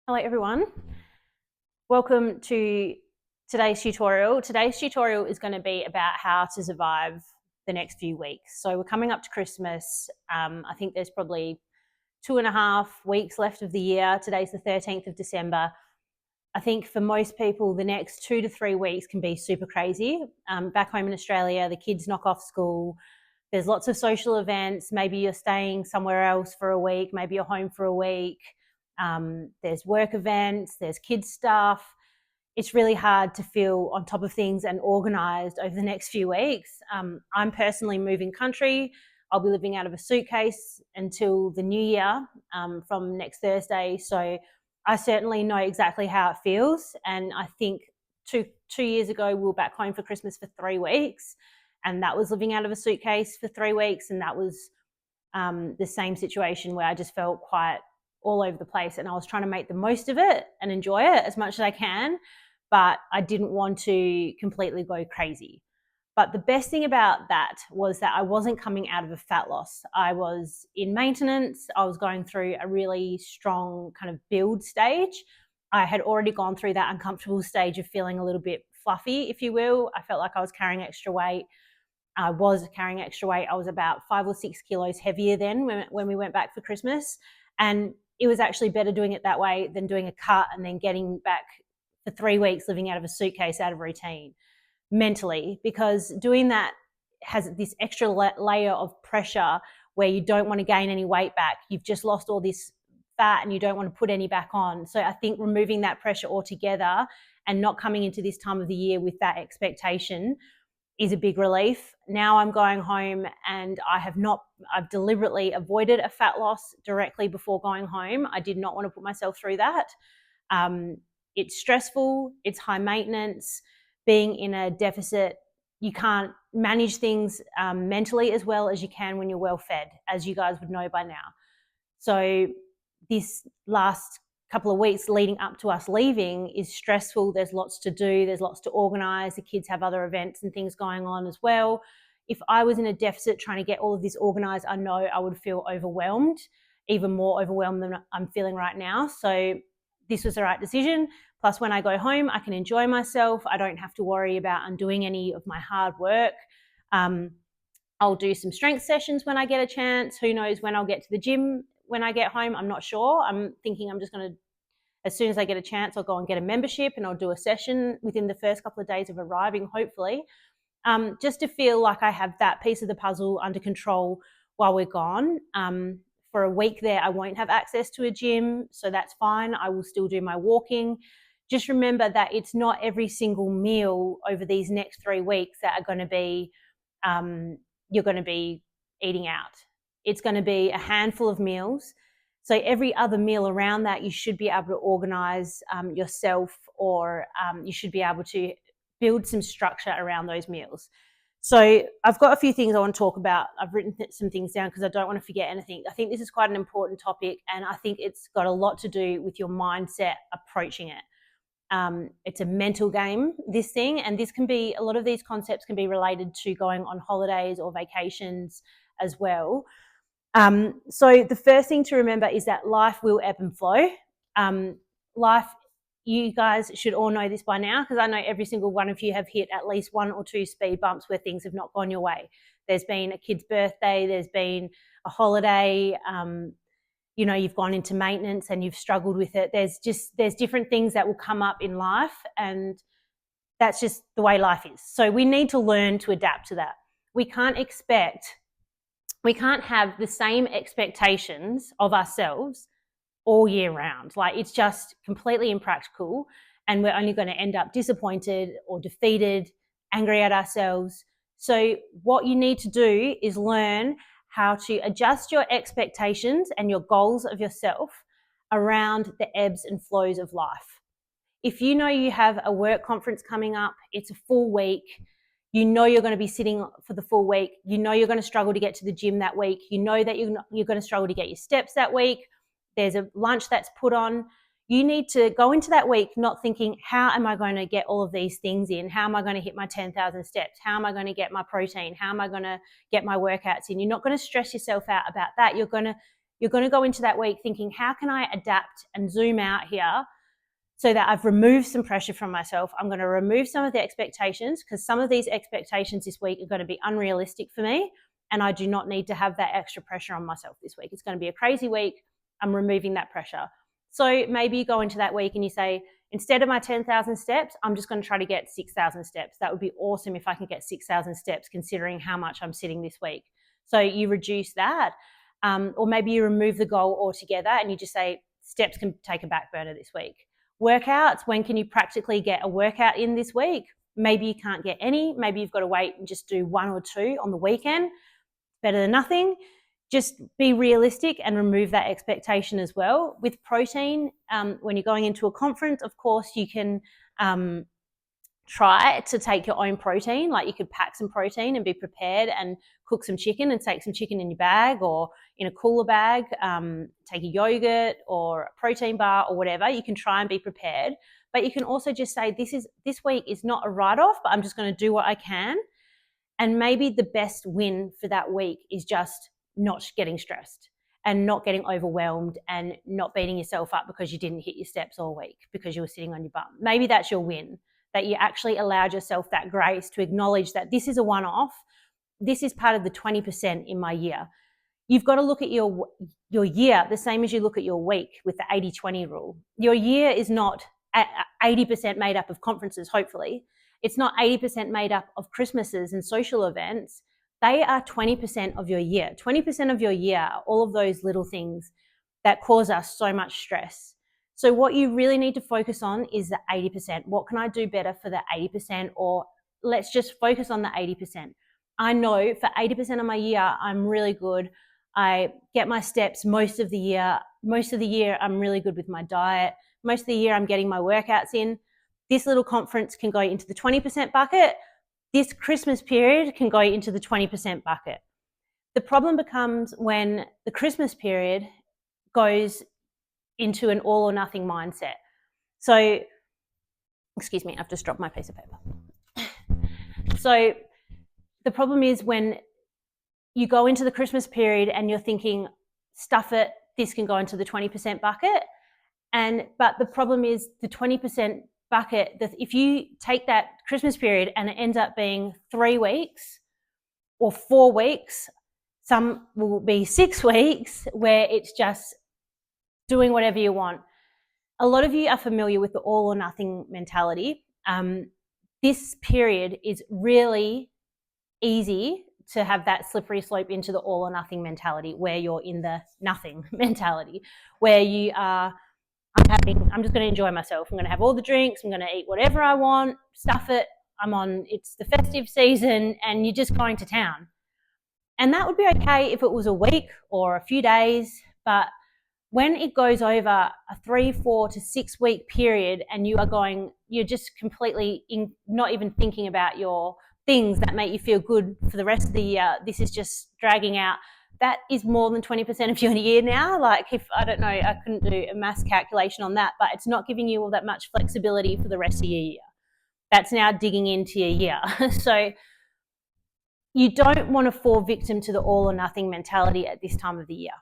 Hello everyone, welcome to today's tutorial. Today's tutorial is going to be about how to survive the next few weeks. So we're coming up to Christmas. I think there's probably 2.5 weeks left of the year. Today's the 13th of December. I think for most people, the next 2 to 3 weeks can be super crazy. Back home in Australia, the kids knock off school. There's lots of social events. Maybe you're staying somewhere else for a week. Maybe you're home for a week. There's work events, there's kids stuff. It's really hard to feel on top of things and organised over the next few weeks. I'm personally moving country. I'll be living out of a suitcase until the new year from next Thursday. So I certainly know exactly how it feels. And I think two years ago, we were back home for Christmas for 3 weeks. And that was living out of a suitcase for 3 weeks. And that was the same situation where I just felt quite all over the place, and I was trying to make the most of it and enjoy it as much as I can, but I didn't want to completely go crazy. But the best thing about that was that I wasn't coming out of a fat loss. I was in maintenance. I was going through a really strong kind of build stage. I had already gone through that uncomfortable stage of feeling a little bit fluffy, if you will. I felt like I was carrying extra weight. I was carrying extra weight. I was about 5 or 6 kilos heavier then when we went back for Christmas. And it was actually better doing it that way than doing a cut and then getting back for 3 weeks living out of a suitcase out of routine mentally, because doing that has this extra layer of pressure where you don't want to gain any weight back. You've just lost all this fat and you don't want to put any back on. So I think removing that pressure altogether and not coming into this time of the year with that expectation is a big relief. Now I'm going home and I've deliberately avoided a fat loss directly before going home. I did not want to put myself through that. It's stressful, it's high maintenance. Being in a deficit, you can't manage things mentally as well as you can when you're well fed, as you guys would know by now. So this last couple of weeks leading up to us leaving is stressful. There's lots to do. There's lots to organise. The kids have other events and things going on as well. If I was in a deficit trying to get all of this organised, I know I would feel overwhelmed, even more overwhelmed than I'm feeling right now. So this was the right decision. Plus, when I go home, I can enjoy myself. I don't have to worry about undoing any of my hard work. I'll do some strength sessions when I get a chance. Who knows when I'll get to the gym when I get home? I'm not sure. I'm thinking I'm just going to, as soon as I get a chance, I'll go and get a membership and I'll do a session within the first couple of days of arriving, hopefully, just to feel like I have that piece of the puzzle under control while we're gone. For a week there, I won't have access to a gym, so that's fine. I will still do my walking. Just remember that it's not every single meal over these next 3 weeks that are going to be, you're going to be eating out. It's going to be a handful of meals. So every other meal around that, you should be able to organise yourself, or you should be able to build some structure around those meals. So I've got a few things I want to talk about. I've written some things down because I don't want to forget anything. I think this is quite an important topic, and I think it's got a lot to do with your mindset approaching it. It's a mental game, this thing, and this can be, a lot of these concepts can be related to going on holidays or vacations as well. So the first thing to remember is that life will ebb and flow. Life, you guys should all know this by now, because I know every single one of you have hit at least 1 or 2 speed bumps where things have not gone your way. There's been a kid's birthday, there's been a holiday, you've gone into maintenance and you've struggled with it. There's different things that will come up in life, and that's just the way life is. So we need to learn to adapt to that. We can't have the same expectations of ourselves all year round. Like, it's just completely impractical, and we're only going to end up disappointed or defeated, angry at ourselves. So what you need to do is learn how to adjust your expectations and your goals of yourself around the ebbs and flows of life. If you know you have a work conference coming up, it's a full week, you know you're going to be sitting for the full week, you know you're going to struggle to get to the gym that week, you know that you're going to struggle to get your steps that week, there's a lunch that's put on. You need to go into that week not thinking, how am I going to get all of these things in? How am I going to hit my 10,000 steps? How am I going to get my protein? How am I going to get my workouts in? You're not going to stress yourself out about that. You're going to You're going to go into that week thinking, how can I adapt and zoom out here so that I've removed some pressure from myself? I'm going to remove some of the expectations, because some of these expectations this week are going to be unrealistic for me, and I do not need to have that extra pressure on myself this week. It's going to be a crazy week. I'm removing that pressure. So maybe you go into that week and you say, instead of my 10,000 steps, I'm just going to try to get 6,000 steps. That would be awesome if I can get 6,000 steps, considering how much I'm sitting this week. So you reduce that. Or maybe you remove the goal altogether and you just say, steps can take a back burner this week. Workouts, when can you practically get a workout in this week? Maybe you can't get any. Maybe you've got to wait and just do 1 or 2 on the weekend. Better than nothing. Just be realistic and remove that expectation as well. With protein, when you're going into a conference, of course, you can try to take your own protein. Like, you could pack some protein and be prepared and cook some chicken and take some chicken in your bag or in a cooler bag, take a yogurt or a protein bar or whatever. You can try and be prepared, but you can also just say, this week is not a write-off, but I'm just going to do what I can. And maybe the best win for that week is just not getting stressed and not getting overwhelmed and not beating yourself up because you didn't hit your steps all week because you were sitting on your bum. Maybe that's your win, that you actually allowed yourself that grace to acknowledge that this is a one-off. This is part of the 20% in my year. You've got to look at your year the same as you look at your week with the 80-20 rule. Your year is not 80% made up of conferences, hopefully. It's not 80% made up of Christmases and social events. They are 20% of your year. 20% of your year are all of those little things that cause us so much stress. So what you really need to focus on is the 80%. What can I do better for the 80%? Or let's just focus on the 80%. I know for 80% of my year, I'm really good. I get my steps most of the year. Most of the year, I'm really good with my diet. Most of the year, I'm getting my workouts in. This little conference can go into the 20% bucket. This Christmas period can go into the 20% bucket. The problem becomes when the Christmas period goes into an all or nothing mindset. So, excuse me, I've just dropped my piece of paper. So the problem is when you go into the Christmas period and you're thinking, stuff it, this can go into the 20% bucket. But the problem is the 20% bucket, that if you take that Christmas period and it ends up being 3 weeks or 4 weeks, some will be 6 weeks where it's just doing whatever you want. A lot of you are familiar with the all or nothing mentality. This period is really easy to have that slippery slope into the all or nothing mentality, where you're in the nothing mentality, where you are, I'm just going to enjoy myself. I'm going to have all the drinks. I'm going to eat whatever I want, stuff it. It's the festive season and you're just going to town. And that would be okay if it was a week or a few days, but when it goes over a 3, 4 to 6 week period and you're just completely not even thinking about your things that make you feel good for the rest of the year, this is just dragging out. That is more than 20% of your year now. Like, if, I don't know, I couldn't do a mass calculation on that, but it's not giving you all that much flexibility for the rest of your year. That's now digging into your year. So you don't want to fall victim to the all or nothing mentality at this time of the year.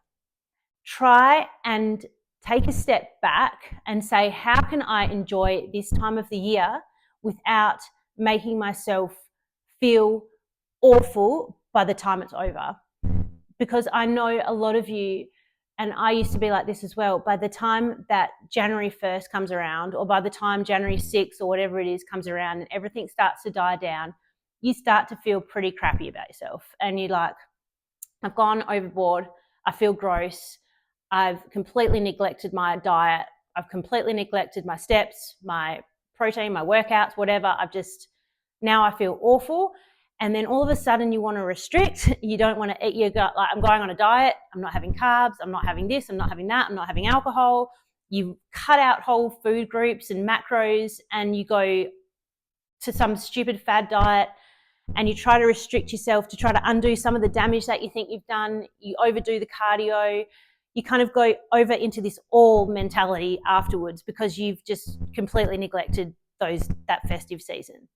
Try and take a step back and say, how can I enjoy this time of the year without making myself feel awful by the time it's over? Because I know a lot of you, and I used to be like this as well, by the time that January 1st comes around, or by the time January 6th or whatever it is comes around and everything starts to die down, you start to feel pretty crappy about yourself. And you're like, I've gone overboard. I feel gross. I've completely neglected my diet. I've completely neglected my steps, my protein, my workouts, whatever. Now I feel awful. And then all of a sudden you want to restrict. You don't want to eat. You go like, I'm going on a diet. I'm not having carbs. I'm not having this. I'm not having that. I'm not having alcohol. You cut out whole food groups and macros, and you go to some stupid fad diet, and you try to restrict yourself to try to undo some of the damage that you think you've done. You overdo the cardio. You kind of go over into this all mentality afterwards because you've just completely neglected that festive season.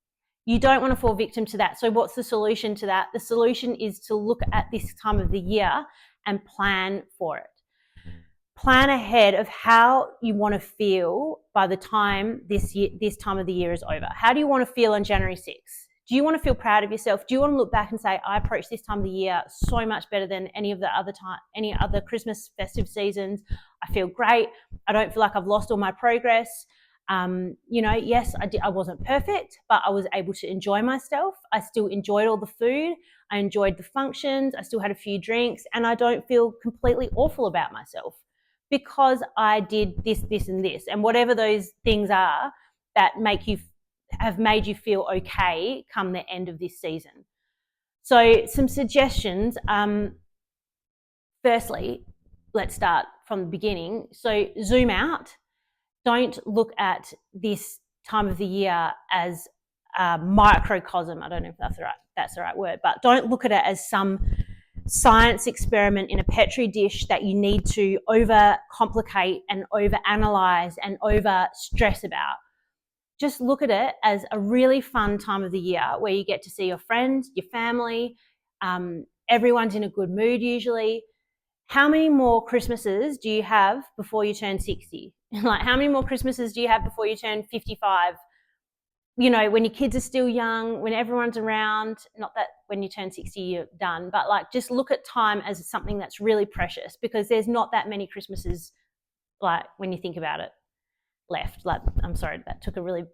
You don't want to fall victim to that. So what's the solution to that? The solution is to look at this time of the year and plan for it. plan ahead of how you want to feel by the time this time of the year is over. How do you want to feel on January 6th? Do you want to feel proud of yourself? Do you want to look back and say, I approached this time of the year so much better than any other Christmas festive seasons? I feel great. I don't feel like I've lost all my progress. Yes, I wasn't perfect, but I was able to enjoy myself. I still enjoyed all the food. I enjoyed the functions. I still had a few drinks, and I don't feel completely awful about myself because I did this, this, and this, and whatever those things are that have made you feel okay come the end of this season. So some suggestions. Firstly, let's start from the beginning. So zoom out. Don't look at this time of the year as a microcosm. I don't know if that's the right word, but don't look at it as some science experiment in a petri dish that you need to overcomplicate and overanalyze and over stress about. Just look at it as a really fun time of the year where you get to see your friends, your family, everyone's in a good mood usually. How many more Christmases do you have before you turn 60? Like, how many more Christmases do you have before you turn 55? When your kids are still young, when everyone's around, not that when you turn 60 you're done, but like just look at time as something that's really precious, because there's not that many Christmases, like when you think about it, left. Like, I'm sorry, that took a really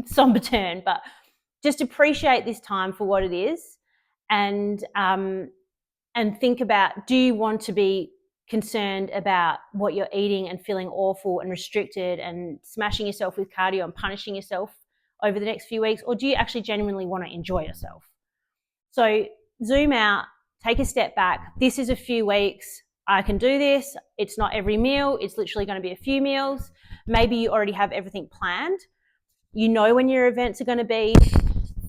somber turn, but just appreciate this time for what it is, and think about, do you want to be concerned about what you're eating and feeling awful and restricted and smashing yourself with cardio and punishing yourself over the next few weeks, or do you actually genuinely want to enjoy yourself? So zoom out, take a step back. This is a few weeks. I can do this. It's not every meal. It's literally going to be a few meals. Maybe you already have everything planned. You know when your events are going to be.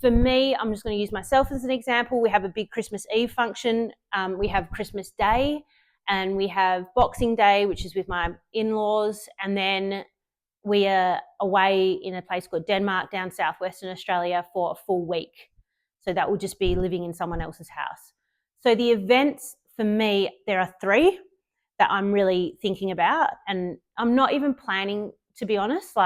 For me, I'm just going to use myself as an example. We have a big Christmas Eve function. We have Christmas Day, and we have Boxing Day, which is with my in-laws. And then we are away in a place called Denmark down southwestern Australia for a full week. So that will just be living in someone else's house. So the events for me, there are 3 that I'm really thinking about. And I'm not even planning, to be honest,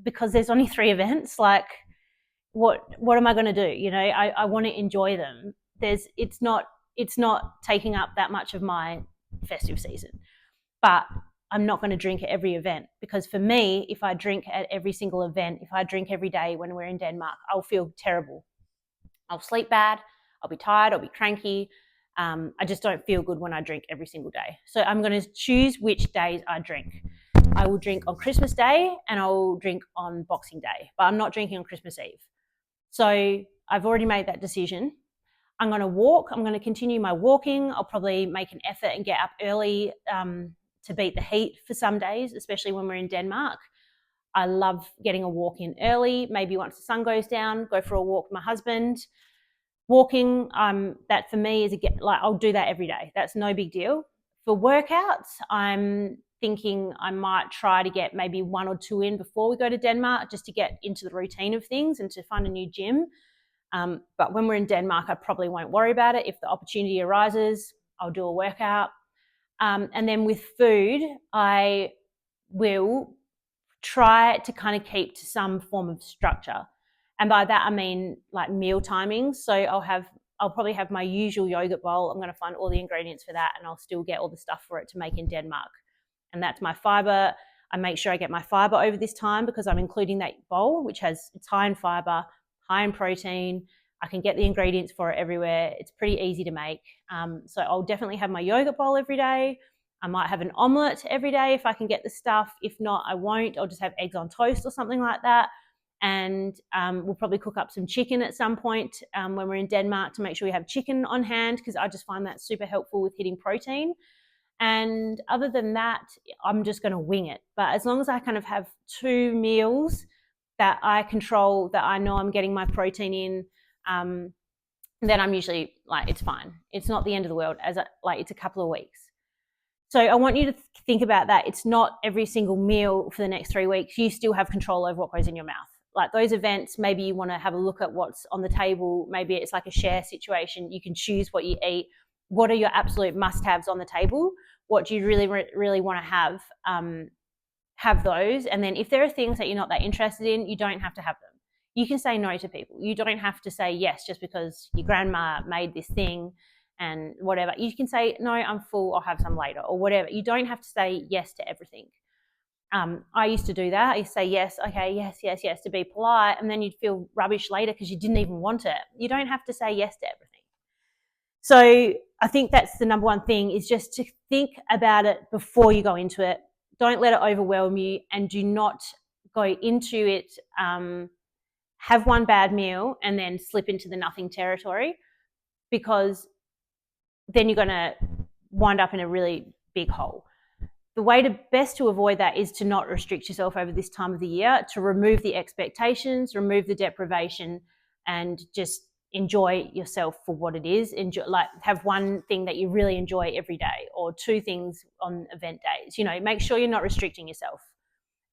because there's only 3 events, what am I going to do? I want to enjoy them. It's not taking up that much of my festive season, but I'm not going to drink at every event, because for me, if I drink at every single event, if I drink every day when we're in Denmark, I'll feel terrible. I'll sleep bad. I'll be tired. I'll be cranky. I just don't feel good when I drink every single day. So I'm going to choose which days I drink. I will drink on Christmas Day and I will drink on Boxing Day, but I'm not drinking on Christmas Eve. So I've already made that decision. I'm going to walk. I'm going to continue my walking. I'll probably make an effort and get up early to beat the heat for some days, especially when we're in Denmark. I love getting a walk in early, maybe once the sun goes down, go for a walk with my husband. Walking, that for me is I'll do that every day. That's no big deal. For workouts, I'm thinking I might try to get maybe 1 or 2 in before we go to Denmark, just to get into the routine of things and to find a new gym. But when we're in Denmark, I probably won't worry about it. If the opportunity arises, I'll do a workout. And then with food, I will try to kind of keep to some form of structure. And by that, I mean like meal timings. So I'll probably have my usual yogurt bowl. I'm going to find all the ingredients for that, and I'll still get all the stuff for it to make in Denmark. And that's my fiber. I make sure I get my fiber over this time, because I'm including that bowl, which it's high in fiber, high in protein. I can get the ingredients for it everywhere. It's pretty easy to make. So I'll definitely have my yogurt bowl every day. I might have an omelette every day if I can get the stuff. If not, I won't. I'll just have eggs on toast or something like that. And we'll probably cook up some chicken at some point when we're in Denmark, to make sure we have chicken on hand, because I just find that super helpful with hitting protein. And other than that, I'm just going to wing it. But as long as I kind of have 2 meals that I control, that I know I'm getting my protein in, then I'm usually it's fine. It's not the end of the world, it's a couple of weeks. So I want you to think about that. It's not every single meal for the next 3 weeks. You still have control over what goes in your mouth. Like those events, maybe you want to have a look at what's on the table. Maybe it's like a share situation. You can choose what you eat. what are your absolute must-haves on the table? What do you really want to have those. And then if there are things that you're not that interested in, you don't have to have them. You can say no to people. You don't have to say yes just because your grandma made this thing and whatever. You can say, no, I'm full, I'll have some later, or whatever. You don't have to say yes to everything. I used to do that. I used to say yes, okay, yes, to be polite, and then you'd feel rubbish later because you didn't even want it. You don't have to say yes to everything. So I think that's the number one thing, is just to think about it before you go into it. Don't let it overwhelm you, and do not go into it, have one bad meal and then slip into the nothing territory, because then you're going to wind up in a really big hole. The way to best to avoid that is to not restrict yourself over this time of the year, to remove the expectations, remove the deprivation, and just enjoy yourself for what it is. Enjoy, like, have one thing that you really enjoy every day, or two things on event days. Make sure you're not restricting yourself,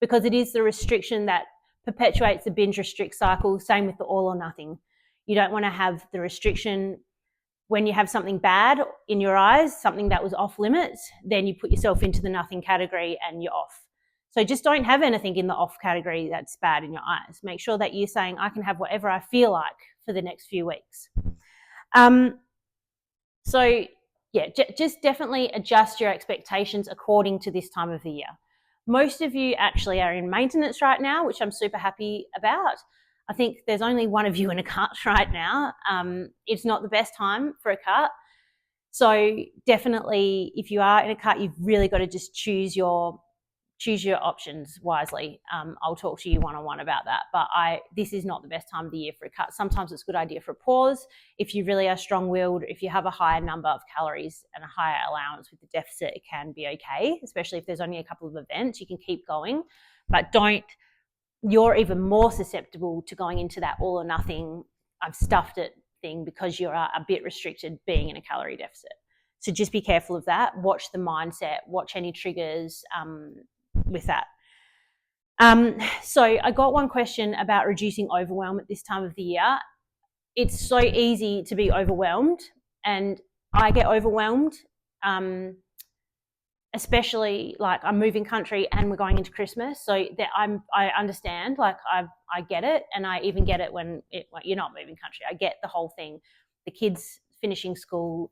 because it is the restriction that perpetuates the binge restrict cycle. Same with the all or nothing. You don't want to have the restriction when you have something bad in your eyes, something that was off limits, then you put yourself into the nothing category and you're off. So just don't have anything in the off category that's bad in your eyes. Make sure that you're saying, I can have whatever I feel like for the next few weeks. So yeah, just definitely adjust your expectations according to this time of the year. Most of you actually are in maintenance right now, which I'm super happy about. I think there's only one of you in a cut right now. It's not the best time for a cut. So definitely, if you are in a cut, you've really got to just choose your options wisely. I'll talk to you one-on-one about that, but this is not the best time of the year for a cut. Sometimes it's a good idea for a pause. If you really are strong-willed, if you have a higher number of calories and a higher allowance with the deficit, it can be okay, especially if there's only a couple of events. You can keep going, but you're even more susceptible to going into that all or nothing, I've stuffed it thing, because you're a bit restricted being in a calorie deficit. So just be careful of that. Watch the mindset, watch any triggers with that. So I got one question about reducing overwhelm at this time of the year. It's so easy to be overwhelmed, and I get overwhelmed, especially like I'm moving country and we're going into Christmas. So that I understand, like I get it, and I even get it when you're not moving country. I get the whole thing. The kids finishing school,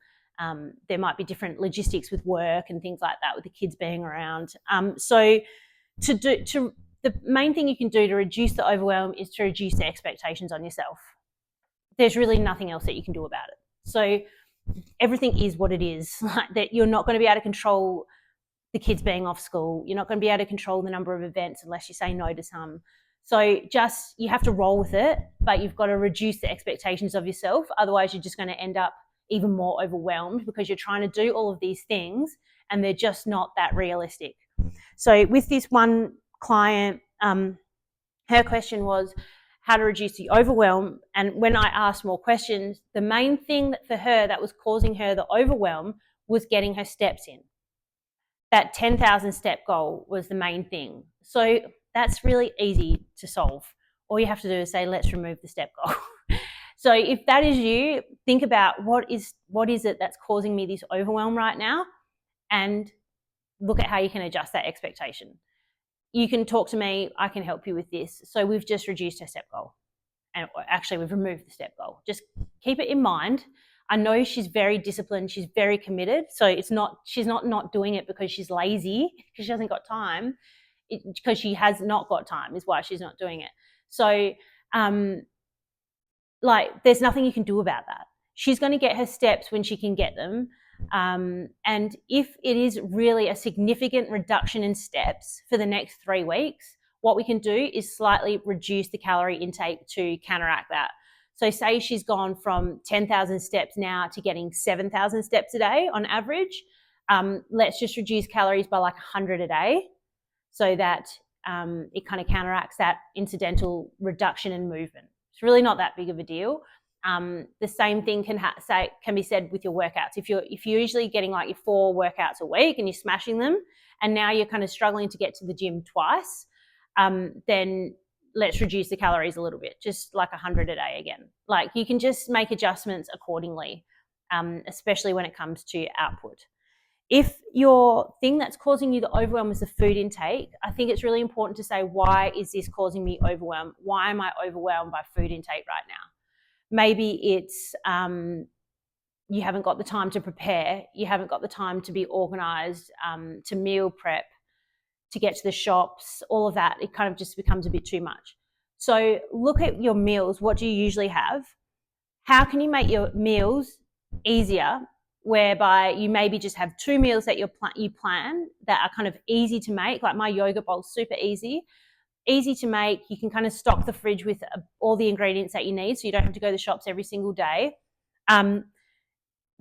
there might be different logistics with work and things like that, with the kids being around. So the main thing you can do to reduce the overwhelm is to reduce the expectations on yourself. There's really nothing else that you can do about it. So everything is what it is. Like, that you're not going to be able to control the kids being off school. You're not going to be able to control the number of events unless you say no to some. So you have to roll with it, but you've got to reduce the expectations of yourself. Otherwise, you're just going to end up even more overwhelmed, because you're trying to do all of these things and they're just not that realistic. So with this one client, her question was how to reduce the overwhelm. And when I asked more questions, the main thing for her that was causing her the overwhelm was getting her steps in. That 10,000 step goal was the main thing. So that's really easy to solve. All you have to do is say, let's remove the step goal. So if that is you, think about what is it that's causing me this overwhelm right now, and look at how you can adjust that expectation. You can talk to me, I can help you with this. So we've just reduced her step goal. And actually, we've removed the step goal. Just keep it in mind. I know she's very disciplined. She's very committed. So she's not doing it because she's lazy, because she hasn't got time. Because she has not got time is why she's not doing it. So, there's nothing you can do about that. She's going to get her steps when she can get them. And if it is really a significant reduction in steps for the next 3 weeks, what we can do is slightly reduce the calorie intake to counteract that. So say she's gone from 10,000 steps now to getting 7,000 steps a day on average. Let's just reduce calories by like 100 a day, so that it kind of counteracts that incidental reduction in movement. It's really not that big of a deal. The same thing can be said with your workouts. If you're usually getting like your 4 workouts a week and you're smashing them, and now you're kind of struggling to get to the gym twice, then let's reduce the calories a little bit, just like 100 a day again. Like, you can just make adjustments accordingly. especially when it comes to output. If your thing that's causing you the overwhelm is the food intake, I think it's really important to say, why is this causing me overwhelm? Why am I overwhelmed by food intake right now? Maybe it's you haven't got the time to prepare, you haven't got the time to be organised, to meal prep, to get to the shops, all of that. It kind of just becomes a bit too much. So look at your meals. What do you usually have? How can you make your meals easier, whereby you maybe just have 2 meals that you plan that are kind of easy to make? Like my yogurt bowl, super easy to make. You can kind of stock the fridge with all the ingredients that you need, so you don't have to go to the shops every single day.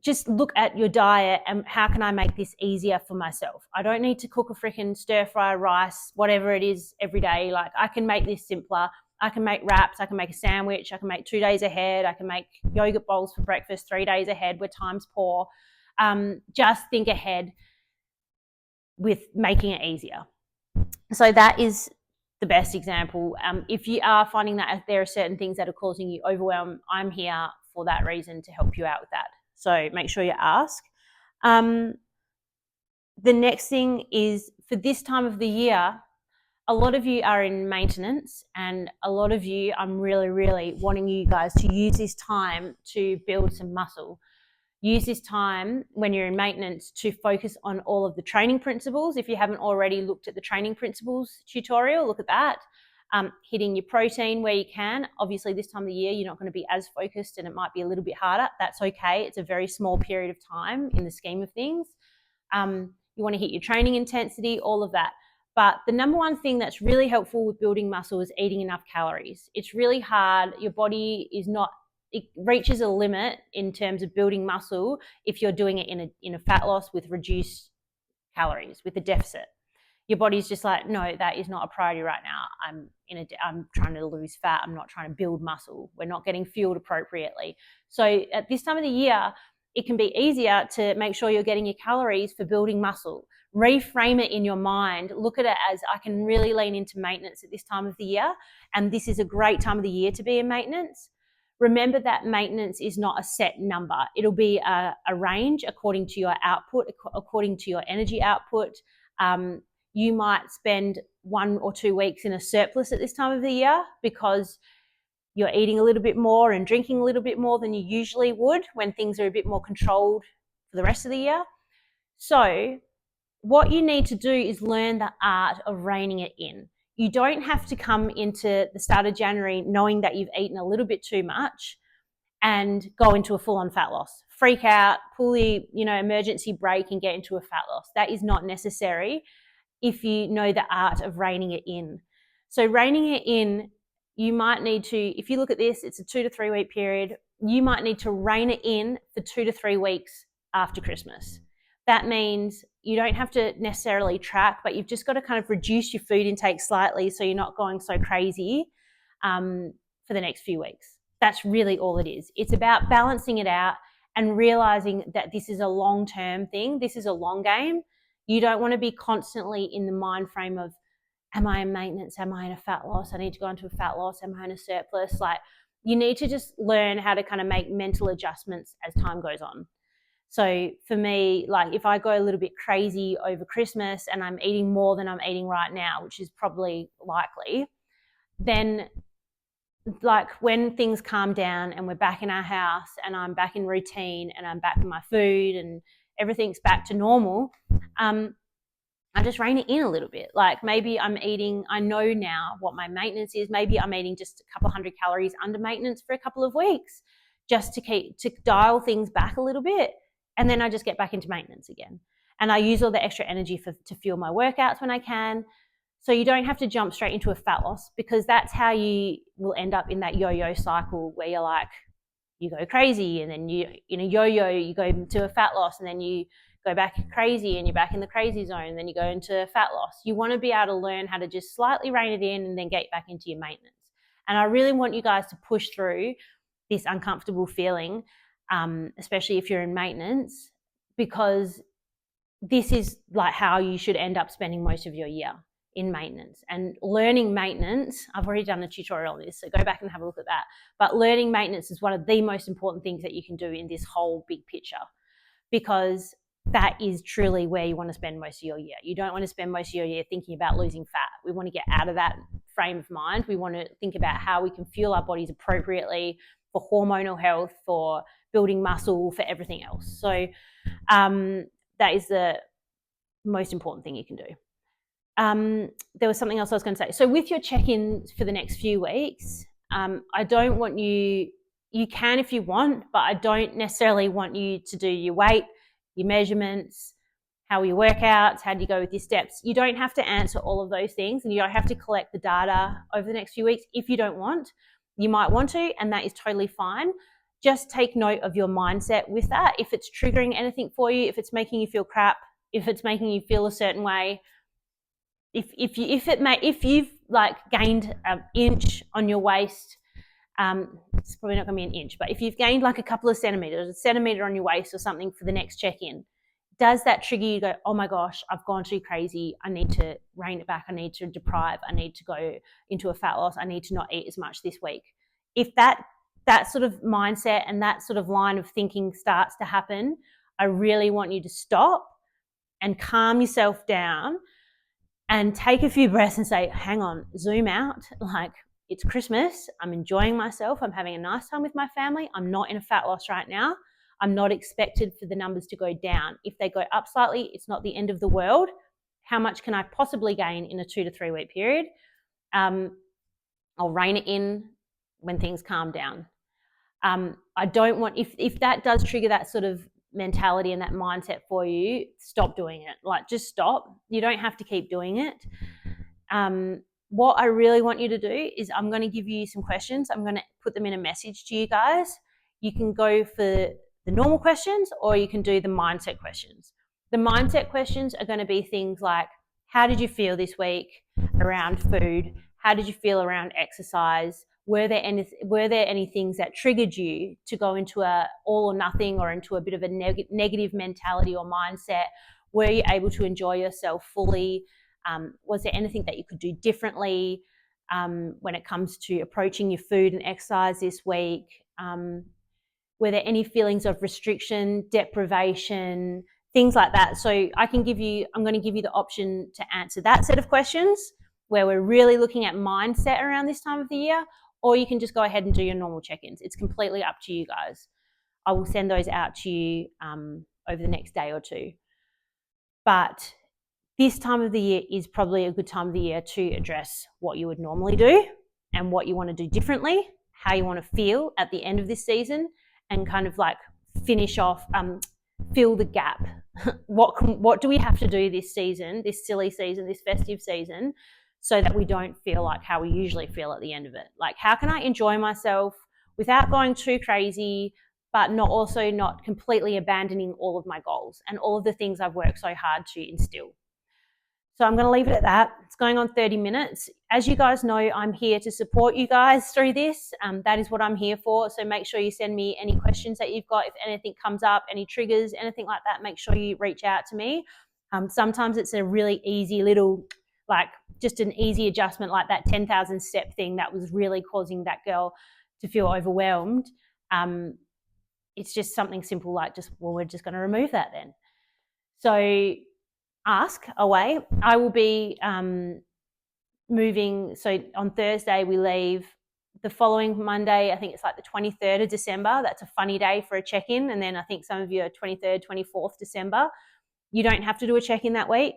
Just look at your diet and how can I make this easier for myself? I don't need to cook a freaking stir fry rice, whatever it is, every day. Like I can make this simpler. I can make wraps, I can make a sandwich, I can make 2 days ahead, I can make yogurt bowls for breakfast 3 days ahead where time's poor. Just think ahead with making it easier. So that is the best example. If you are finding that there are certain things that are causing you overwhelm, I'm here for that reason to help you out with that. So make sure you ask. The next thing is, for this time of the year, a lot of you are in maintenance, and a lot of you, I'm really, really wanting you guys to use this time to build some muscle. Use this time when you're in maintenance to focus on all of the training principles. If you haven't already looked at the training principles tutorial, look at that. Hitting your protein where you can. Obviously, this time of the year, you're not going to be as focused and it might be a little bit harder. That's okay. It's a very small period of time in the scheme of things. You want to hit your training intensity, all of that. But the number one thing that's really helpful with building muscle is eating enough calories. It's really hard. Your body it reaches a limit in terms of building muscle if you're doing it in a fat loss with reduced calories, with a deficit. Your body's just like, no, that is not a priority right now. I'm trying to lose fat. I'm not trying to build muscle. We're not getting fueled appropriately. So at this time of the year, it can be easier to make sure you're getting your calories for building muscle. Reframe it in your mind. Look at it as, I can really lean into maintenance at this time of the year, and this is a great time of the year to be in maintenance. Remember that maintenance is not a set number. It'll be a range according to your output, according to your energy output. You might spend 1 or 2 weeks in a surplus at this time of the year because you're eating a little bit more and drinking a little bit more than you usually would when things are a bit more controlled for the rest of the year. So what you need to do is learn the art of reining it in. You don't have to come into the start of January knowing that you've eaten a little bit too much and go into a full-on fat loss. Freak out, pull the emergency brake and get into a fat loss. That is not necessary if you know the art of reining it in. So reining it in, you might need to, if you look at this, it's a 2 to 3 week period. You might need to rein it in for 2 to 3 weeks after Christmas. That means you don't have to necessarily track, but you've just got to kind of reduce your food intake slightly so you're not going so crazy for the next few weeks. That's really all it is. It's about balancing it out and realizing that this is a long-term thing. This is a long game. You don't want to be constantly in the mind frame of, am I in maintenance? Am I in a fat loss? I need to go into a fat loss. Am I in a surplus? Like, you need to just learn how to kind of make mental adjustments as time goes on. So for me, like if I go a little bit crazy over Christmas and I'm eating more than I'm eating right now, which is probably likely, then like when things calm down and we're back in our house and I'm back in routine and I'm back in my food and everything's back to normal, I just rein it in a little bit. Like maybe I'm eating, I know now what my maintenance is. Maybe I'm eating just a couple hundred calories under maintenance for a couple of weeks just to dial things back a little bit. And then I just get back into maintenance again. And I use all the extra energy to fuel my workouts when I can. So you don't have to jump straight into a fat loss, because that's how you will end up in that yo-yo cycle where you're like, you go crazy and then you yo-yo, you go into a fat loss and then you go back crazy and you're back in the crazy zone and then you go into fat loss. You want to be able to learn how to just slightly rein it in and then get back into your maintenance. And I really want you guys to push through this uncomfortable feeling, especially if you're in maintenance, because this is like how you should end up spending most of your year. in maintenance. And learning maintenance, I've already done a tutorial on this, so go back and have a look at that. But learning maintenance is one of the most important things that you can do in this whole big picture, because that is truly where you want to spend most of your year. You don't want to spend most of your year thinking about losing fat. We want to get out of that frame of mind. We want to think about how we can fuel our bodies appropriately for hormonal health, for building muscle, for everything else. So that is the most important thing you can do. There was something else I was going to say. So with your check-ins for the next few weeks, I don't want you can if you want, but I don't necessarily want you to do your weight, your measurements, how your workouts, how do you go with your steps. You don't have to answer all of those things, and you don't have to collect the data over the next few weeks if you don't want. You might want to, and that is totally fine. Just take note of your mindset with that. If it's triggering anything for you, if it's making you feel crap, if it's making you feel a certain way, if you've like gained an inch on your waist, it's probably not going to be an inch, but if you've gained like a couple of centimeters, a centimeter on your waist or something for the next check-in, does that trigger you to go, oh my gosh, I've gone too crazy, I need to rein it back, I need to deprive, I need to go into a fat loss, I need to not eat as much this week? If that sort of mindset and that sort of line of thinking starts to happen, I really want you to stop and calm yourself down and take a few breaths and say, hang on, zoom out. Like, it's Christmas, I'm enjoying myself, I'm having a nice time with my family, I'm not in a fat loss right now, I'm not expected for the numbers to go down. If they go up slightly, it's not the end of the world. How much can I possibly gain in a 2 to 3 week period? I'll rein it in when things calm down. I don't want, if that does trigger that sort of mentality and that mindset for you, stop doing it. Like, just stop. You don't have to keep doing it. What I really want you to do is I'm going to give you some questions. I'm going to put them in a message to you guys. You can go for the normal questions, or you can do the mindset questions. The mindset questions are going to be things like, how did you feel this week around food? How did you feel around exercise? Were there any things that triggered you to go into a all or nothing or into a bit of a negative mentality or mindset? Were you able to enjoy yourself fully? Was there anything that you could do differently when it comes to approaching your food and exercise this week? Were there any feelings of restriction, deprivation, things like that? So I'm going to give you the option to answer that set of questions where we're really looking at mindset around this time of the year, or you can just go ahead and do your normal check-ins. It's completely up to you guys. I will send those out to you over the next day or two. But this time of the year is probably a good time of the year to address what you would normally do and what you want to do differently, how you want to feel at the end of this season, and kind of like finish off, fill the gap. What do we have to do this season, this silly season, this festive season, so that we don't feel like how we usually feel at the end of it? Like, how can I enjoy myself without going too crazy, but not completely abandoning all of my goals and all of the things I've worked so hard to instill? So I'm going to leave it at that. It's going on 30 minutes. As you guys know, I'm here to support you guys through this. That is what I'm here for. So make sure you send me any questions that you've got. If anything comes up, any triggers, anything like that, make sure you reach out to me. Sometimes it's a really easy little, like just an easy adjustment, like that 10,000 step thing that was really causing that girl to feel overwhelmed. It's just something simple like we're just going to remove that then. So ask away. I will be moving. So on Thursday we leave. The following Monday, I think it's like the 23rd of December. That's a funny day for a check-in. And then I think some of you are 23rd, 24th December. You don't have to do a check-in that week.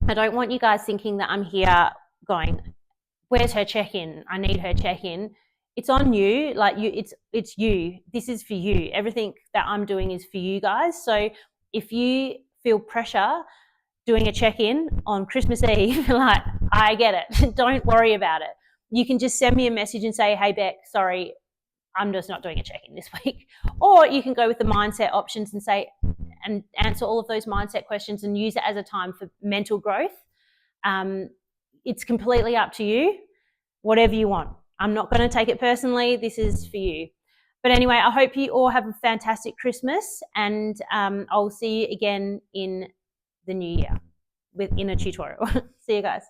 I don't want you guys thinking that I'm here going, where's her check-in? I need her check-in. It's on you. Like, it's you. This is for you. Everything that I'm doing is for you guys. So if you feel pressure doing a check-in on Christmas Eve, like, I get it. Don't worry about it. You can just send me a message and say, hey, Beck, sorry, I'm just not doing a check-in this week. Or you can go with the mindset options and say, and answer all of those mindset questions and use it as a time for mental growth. It's completely up to you, whatever you want. I'm not going to take it personally. This is for you. But anyway, I hope you all have a fantastic Christmas, and I'll see you again in the new year. within a tutorial. See you guys.